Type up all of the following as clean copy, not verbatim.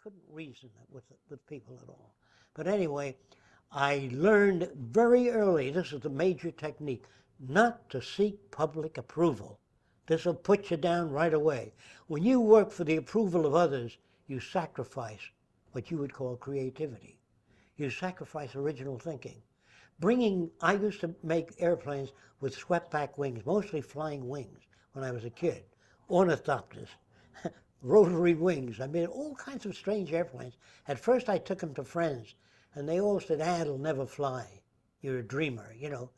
couldn't reason with people at all. But anyway, I learned very early, this is the major technique, not to seek public approval. This will put you down right away. When you work for the approval of others, you sacrifice what you would call creativity. You sacrifice original thinking. I used to make airplanes with swept back wings, mostly flying wings when I was a kid, ornithopters, rotary wings. I made all kinds of strange airplanes. At first I took them to friends, and they all said, it'll never fly. You're a dreamer, you know.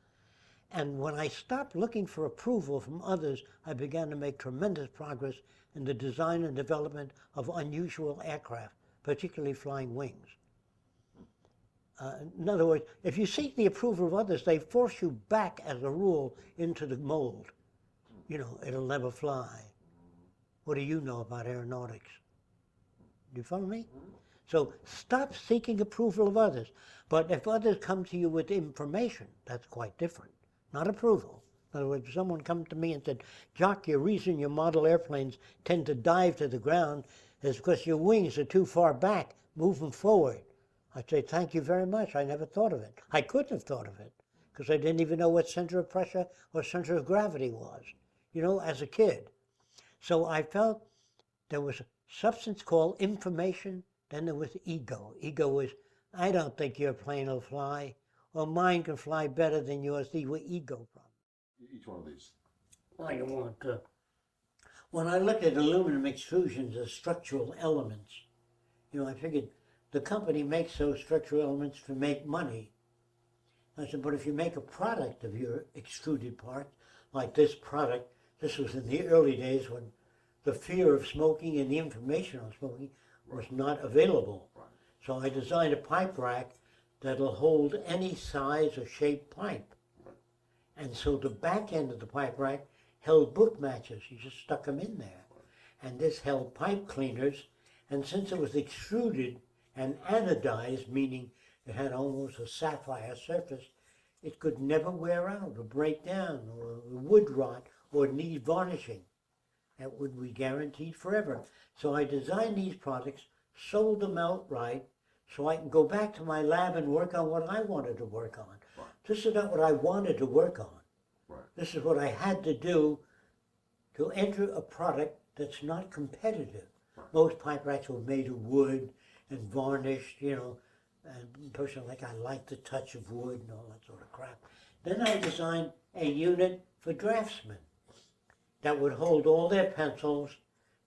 And when I stopped looking for approval from others, I began to make tremendous progress in the design and development of unusual aircraft, particularly flying wings. In other words, if you seek the approval of others, they force you back, as a rule, into the mold. You know, it'll never fly. What do you know about aeronautics? Do you follow me? So stop seeking approval of others. But if others come to you with information, that's quite different. Not approval. In other words, if someone comes to me and said, Jock, your reason your model airplanes tend to dive to the ground is because your wings are too far back. Move them forward. I'd say, thank you very much. I never thought of it. I couldn't have thought of it because I didn't even know what center of pressure or center of gravity was, you know, as a kid. So I felt there was a substance called information, then there was ego. Ego was, I don't think your plane will fly, or mine can fly better than yours. These were ego problems. Each one of these. I don't want to. When I looked at aluminum extrusions as structural elements, you know, I figured the company makes those structural elements to make money. I said, but if you make a product of your extruded part, like this product, this was in the early days when the fear of smoking and the information on smoking was not available. So I designed a pipe rack that'll hold any size or shape pipe. And so the back end of the pipe rack held book matches. You just stuck them in there. And this held pipe cleaners. And since it was extruded and anodized, meaning it had almost a sapphire surface, it could never wear out or break down or wood rot or need varnishing. That would be guaranteed forever. So I designed these products, sold them outright, so I can go back to my lab and work on what I wanted to work on. Right. This is not what I wanted to work on. Right. This is what I had to do to enter a product that's not competitive. Right. Most pipe racks were made of wood and varnished, you know, and personally, I like the touch of wood and all that sort of crap. Then I designed a unit for draftsmen that would hold all their pencils,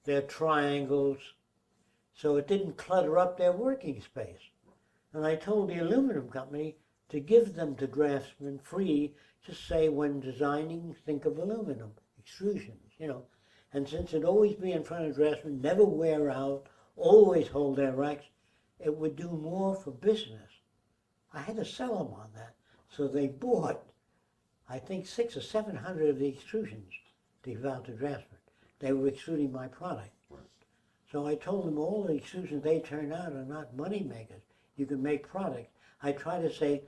their triangles, so it didn't clutter up their working space. And I told the aluminum company to give them to draftsmen free, just say when designing, think of aluminum, extrusions, you know. And since it'd always be in front of draftsmen, never wear out, always hold their racks, it would do more for business. I had to sell them on that. So they bought, I think, 600 or 700 of the extrusions to give out to draftsmen. They were extruding my product. Right. So I told them all the extrusions they turn out are not money makers. You can make products. I try to say,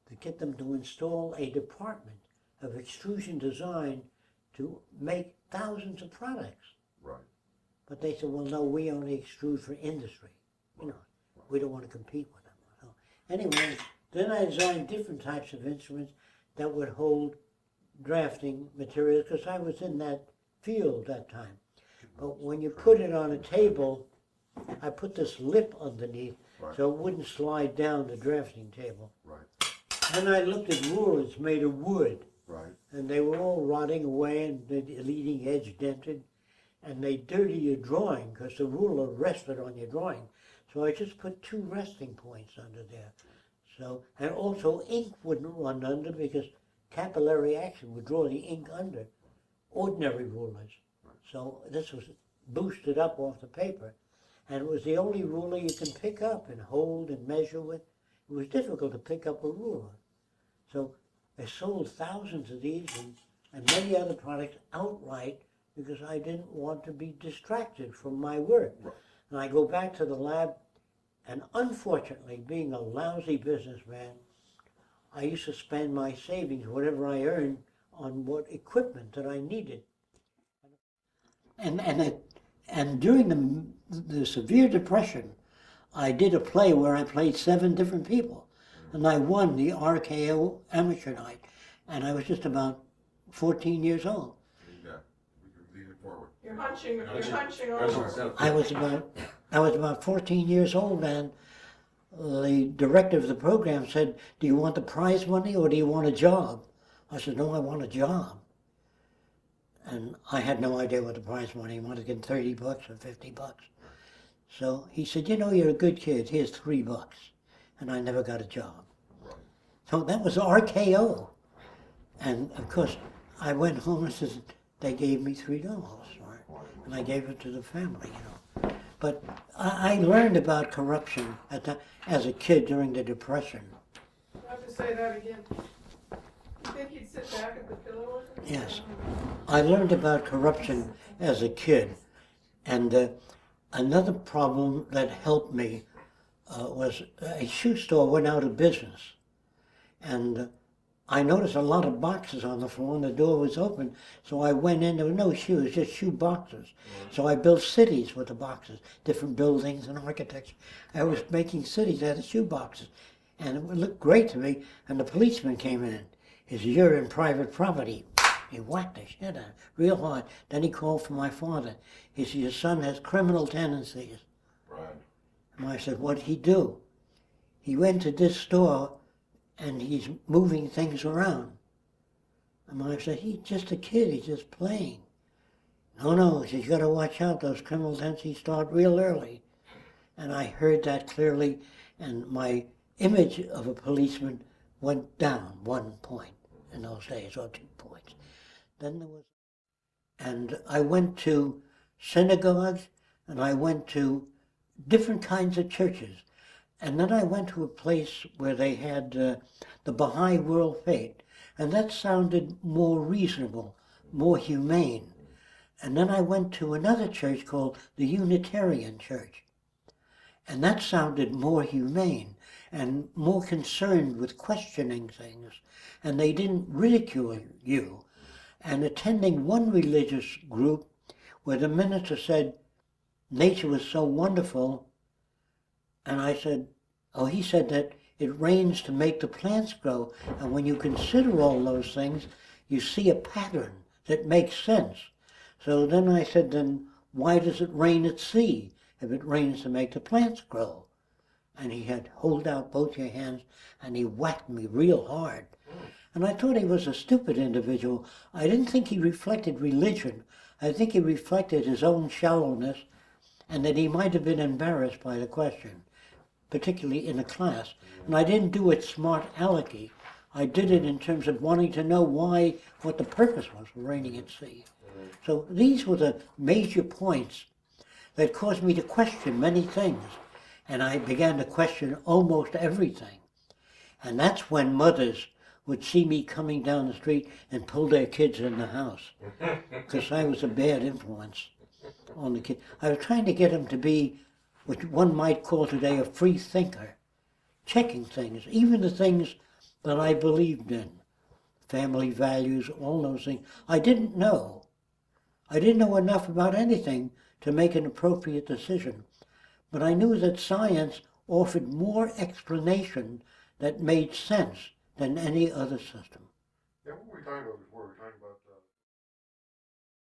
to get them to install a department of extrusion design to make thousands of products. Right. But they said, well, no, we only extrude for industry. You know, we don't want to compete with them. So anyway, then I designed different types of instruments that would hold drafting materials because I was in that field that time. But when you put it on a table, I put this lip underneath so it wouldn't slide down the drafting table. Right. Then I looked at rulers made of wood. Right. And they were all rotting away and the leading edge dented. And they dirty your drawing because the ruler rested on your drawing. So I just put 2 resting points under there. So, and also ink wouldn't run under because capillary action would draw the ink under ordinary rulers. So this was boosted up off the paper. And it was the only ruler you can pick up and hold and measure with. It was difficult to pick up a ruler. So I sold thousands of these and many other products outright because I didn't want to be distracted from my work. Right. And I go back to the lab, and unfortunately, being a lousy businessman, I used to spend my savings, whatever I earned, on what equipment that I needed. And during the the severe depression, I did a play where I played 7 different people, and I won the RKO amateur night, and I was just about 14 years old. Yeah, we can lean it forward. You're hunching over. I was about 14 years old, and the director of the program said, "Do you want the prize money or do you want a job?" I said, "No, I want a job." And I had no idea what the prize money was, getting $30 or $50. So he said, "You know, you're a good kid. Here's $3." And I never got a job. So that was RKO. And of course, I went home and said, they gave me $3, right? And I gave it to the family, you know. But I learned about corruption as a kid during the Depression. I have to say that again. You think he'd sit back at the pillow with him? Yes. I learned about corruption as a kid. And another problem that helped me was a shoe store went out of business. And I noticed a lot of boxes on the floor and the door was open. So I went in, there were no shoes, just shoe boxes. So I built cities with the boxes, different buildings and architecture. I was making cities out of shoe boxes. And it looked great to me. And the policeman came in. He said, "You're in private property." He whacked the shit out of it real hard. Then he called for my father. He said, "Your son has criminal tendencies." Right. And I said, "What'd he do?" "He went to this store and he's moving things around." And I said, "He's just a kid, he's just playing." No, he said, "You gotta watch out, those criminal tendencies start real early." And I heard that clearly, and my image of a policeman went down 1 point in those days, or 2 points. Then there was, and I went to synagogues, and I went to different kinds of churches. And then I went to a place where they had the Baha'i World Faith, and that sounded more reasonable, more humane. And then I went to another church called the Unitarian Church, and that sounded more humane and more concerned with questioning things, and they didn't ridicule you. And attending one religious group where the minister said nature was so wonderful, and I said, "Oh, he said that it rains to make the plants grow, and when you consider all those things, you see a pattern that makes sense." So then I said, "Then why does it rain at sea if it rains to make the plants grow?" And he had hold out both your hands, and he whacked me real hard. And I thought he was a stupid individual. I didn't think he reflected religion. I think he reflected his own shallowness, and that he might have been embarrassed by the question, particularly in a class. And I didn't do it smart alecky. I did it in terms of wanting to know what the purpose was for raining at sea. So these were the major points that caused me to question many things. And I began to question almost everything. And that's when mothers would see me coming down the street and pull their kids in the house, because I was a bad influence on the kids. I was trying to get them to be what one might call today a free thinker, checking things, even the things that I believed in, family values, all those things. I didn't know. I didn't know enough about anything to make an appropriate decision, but I knew that science offered more explanation that made sense than any other system. Yeah, what we're talking about